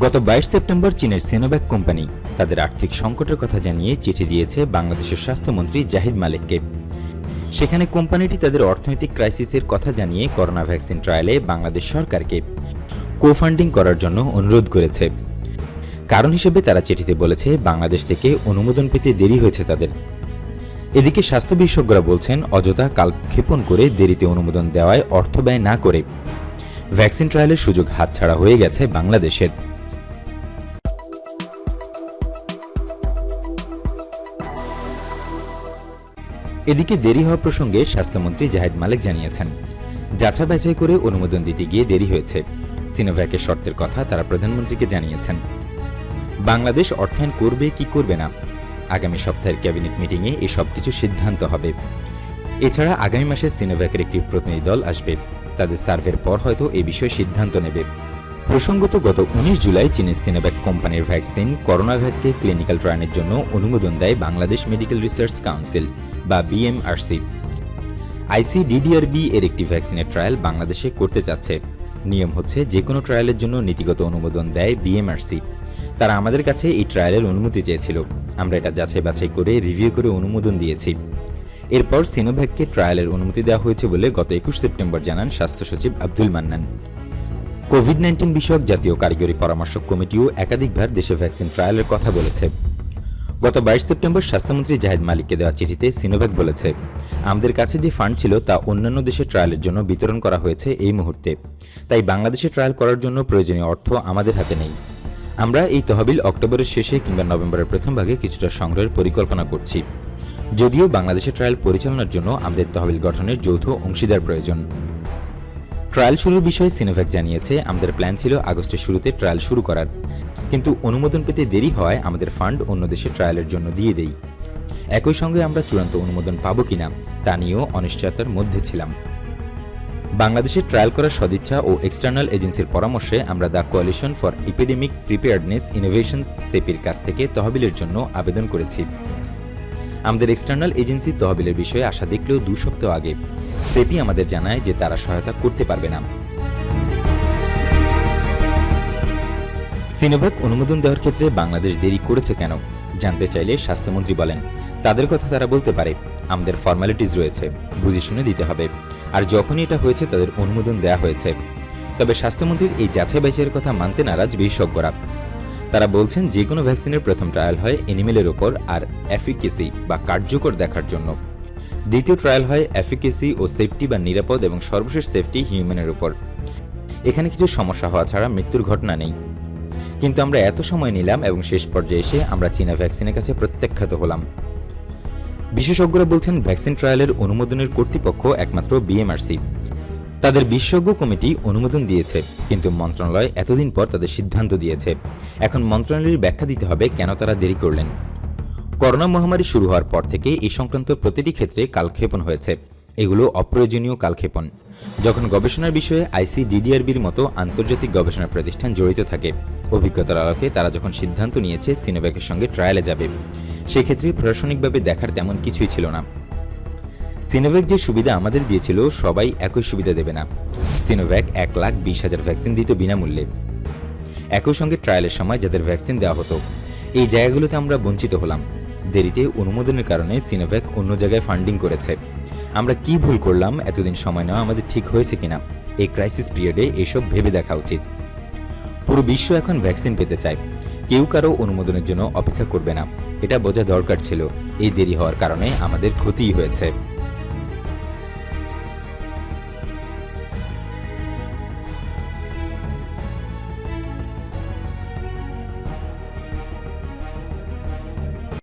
গত 22 সেপ্টেম্বর চীনের Sinovac company তাদের আর্থিক সংকটের কথা জানিয়ে চিঠি দিয়েছে বাংলাদেশের স্বাস্থ্যমন্ত্রী জাহিদ মালেককে। সেখানে কোম্পানিটি তাদের অর্থনৈতিক ক্রাইসিসের কথা জানিয়ে করোনা ভ্যাকসিন ট্রায়ালে বাংলাদেশ সরকারকে কোফান্ডিং করার জন্য অনুরোধ করেছে। কারণ হিসেবে তারা চিঠিতে বলেছে বাংলাদেশ থেকে অনুমোদন পেতে দেরি হয়েছে তাদের। এদিকে স্বাস্থ্য বিশেষজ্ঞরা বলছেন অযথা কালক্ষেপণ করে দেরিতে অনুমোদন দেওয়ায় অর্থ ব্যয় না করে ভ্যাকসিন ট্রায়ালের সুযোগ হাতছাড়া হয়ে গেছে বাংলাদেশের। এদিকে দেরি হওয়া প্রসঙ্গে স্বাস্থ্যমন্ত্রী জাহিদ মালেক জানিয়েছেন, যাচাই বাছাই করে অনুমোদন দিতে গিয়ে দেরি হয়েছে। সিনোভ্যাকের শর্তের কথা তারা প্রধানমন্ত্রীকে জানিয়েছেন। বাংলাদেশ অর্থায়ন করবে কি করবে না, আগামী সপ্তাহের ক্যাবিনেট মিটিংয়ে এসব কিছু সিদ্ধান্ত হবে। এছাড়া আগামী মাসে সিনোভ্যাকের একটি প্রতিনিধি দল আসবে, তাদের সার্ভের পর হয়তো এই বিষয়ে সিদ্ধান্ত নেবে। প্রসঙ্গত গত 19 জুলাই চীনের সিনোভ্যাক কোম্পানির ভ্যাকসিন করোনাভ্যাককে ক্লিনিক্যাল ট্রায়ালের জন্য অনুমোদন দেয় বাংলাদেশ মেডিকেল রিসার্চ কাউন্সিল বা বিএমআরসি। আইসিডিডিআরবি এর একটি ভ্যাকসিনের ট্রায়াল বাংলাদেশে করতে চাচ্ছে। নিয়ম হচ্ছে যে কোনো ট্রায়ালের জন্য নীতিগত অনুমোদন দেয় বিএমআরসি। তারা আমাদের কাছে এই ট্রায়ালের অনুমতি চেয়েছিল, আমরা এটা যাচাই বাছাই করে রিভিউ করে অনুমোদন দিয়েছি। এরপর সিনোভ্যাককে ট্রায়ালের অনুমতি দেওয়া হয়েছে বলে গত 21 সেপ্টেম্বর জানান স্বাস্থ্য সচিব আব্দুল মান্নান। কোভিড-19 বিষয়ক জাতীয় কারিগরি পরামর্শক কমিটিও একাধিকবার দেশে ভ্যাকসিন ট্রায়ালের কথা বলেছে। গত 22 সেপ্টেম্বর স্বাস্থ্যমন্ত্রী জাহিদ মালিককে দেওয়া চিঠিতে সিনোভ্যাক বলেছে, আমাদের কাছে যে ফান্ড ছিল তা অন্যান্য দেশে ট্রায়ালের জন্য বিতরণ করা হয়েছে এই মুহূর্তে, তাই বাংলাদেশে ট্রায়াল করার জন্য প্রয়োজনীয় অর্থ আমাদের হাতে নেই। আমরা এই তহবিল অক্টোবরের শেষে কিংবা নভেম্বরের প্রথম ভাগে কিছুটা সংগ্রহের পরিকল্পনা করছি। যদিও বাংলাদেশে ট্রায়াল পরিচালনার জন্য আমাদের তহবিল গঠনের যৌথ অংশীদার প্রয়োজন। ট্রায়াল শুরুর বিষয়ে সিনোভ্যাক জানিয়েছে, আমাদের প্ল্যান ছিল আগস্টের শুরুতে ট্রায়াল শুরু করার, কিন্তু অনুমোদন পেতে দেরি হওয়ায় আমাদের ফান্ড অন্য দেশে ট্রায়ালের জন্য দিয়ে দেই। একই সঙ্গে আমরা চূড়ান্ত অনুমোদন পাব কিনা তা নিয়েও অনিশ্চয়তার মধ্যে ছিলাম। বাংলাদেশে ট্রায়াল করার সদিচ্ছা ও এক্সটার্নাল এজেন্সির পরামর্শে আমরা the Coalition for Epidemic Preparedness Innovations সেপির কাছ থেকে তহবিলের জন্য আবেদন করেছি। আমাদের এক্সটার্নাল এজেন্সি তহবিলের বিষয়ে আশা দেখলেও 2 সপ্তাহ আগে সেপি আমাদের জানায় যে তারা সহায়তা করতে পারবে না। সিনোভ্যাক অনুমোদন দেওয়ার ক্ষেত্রে বাংলাদেশ দেরি করেছে কেন জানতে চাইলে স্বাস্থ্যমন্ত্রী বলেন, তাদের কথা তারা বলতে পারে, আমাদের ফর্মালিটিস রয়েছে, বুঝে শুনে দিতে হবে, আর যখনই এটা হয়েছে তাদের অনুমোদন দেওয়া হয়েছে। তবে স্বাস্থ্যমন্ত্রীর এই যাচাই বাছাইয়ের কথা মানতে নারাজ বিশেষজ্ঞরা। তারা বলছেন যে কোনো ভ্যাকসিনের প্রথম ট্রায়াল হয় অ্যানিমেলের ওপর আর এফিকেসি বা কার্যকর দেখার জন্য। দ্বিতীয় ট্রায়াল হয় এফিকেসি ও সেফটি বা নিরাপদ এবং সর্বশেষ সেফটি হিউম্যানের উপর। এখানে কিছু সমস্যা হওয়া ছাড়া মৃত্যুর ঘটনা নেই। কিন্তু আমরা এত সময় নিলাম এবং শেষ পর্যায়ে এসে আমরা চীনা ভ্যাকসিনের কাছে প্রত্যাখ্যাত হলাম। বিশেষজ্ঞরা বলছেন ভ্যাকসিন ট্রায়ালের অনুমোদনের কর্তৃপক্ষ একমাত্র বিএমআরসি। তাদের বিশেষজ্ঞ কমিটি অনুমোদন দিয়েছে, কিন্তু মন্ত্রণালয় এতদিন পর তাদের সিদ্ধান্ত দিয়েছে। এখন মন্ত্রণালয়ের ব্যাখ্যা দিতে হবে কেন তারা দেরি করলেন। করোনা মহামারী শুরু হওয়ার পর থেকে এই সংক্রান্ত প্রতিটি ক্ষেত্রে কালক্ষেপণ হয়েছে। এগুলো অপ্রয়োজনীয় কালক্ষেপণ। যখন গবেষণার বিষয়ে আইসিডিডিআরবির মতো আন্তর্জাতিক গবেষণা প্রতিষ্ঠান জড়িত থাকে, অভিজ্ঞতার আলোকে তারা যখন সিদ্ধান্ত নিয়েছে সিনোভ্যাকের সঙ্গে ট্রায়ালে যাবে, সেক্ষেত্রে প্রশাসনিকভাবে দেখার তেমন কিছুই ছিল না। সিনোভ্যাক যে সুবিধা আমাদের দিয়েছিল সবাই একই সুবিধা দেবে না। সিনোভ্যাক 1,20,000 ভ্যাকসিন দিত বিনামূল্যে। একই সঙ্গে ট্রায়ালের সময় যাদের ভ্যাকসিন দেওয়া হতো, এই জায়গাগুলোতে আমরা বঞ্চিত হলাম। দেরিতে অনুমোদনের কারণে সিনোভ্যাক অন্য জায়গায় ফান্ডিং করেছে। আমরা কি ভুল করলাম, এতদিন সময় নেওয়া আমাদের ঠিক হয়েছে কিনা, এই ক্রাইসিস পিরিয়ডে এসব ভেবে দেখা উচিত। পুরো বিশ্ব এখন ভ্যাকসিন পেতে চায়, কেউ কারো অনুমোদনের জন্য অপেক্ষা করবে না, এটা বোঝা দরকার ছিল। এই দেরি হওয়ার কারণে আমাদের ক্ষতিই হয়েছে।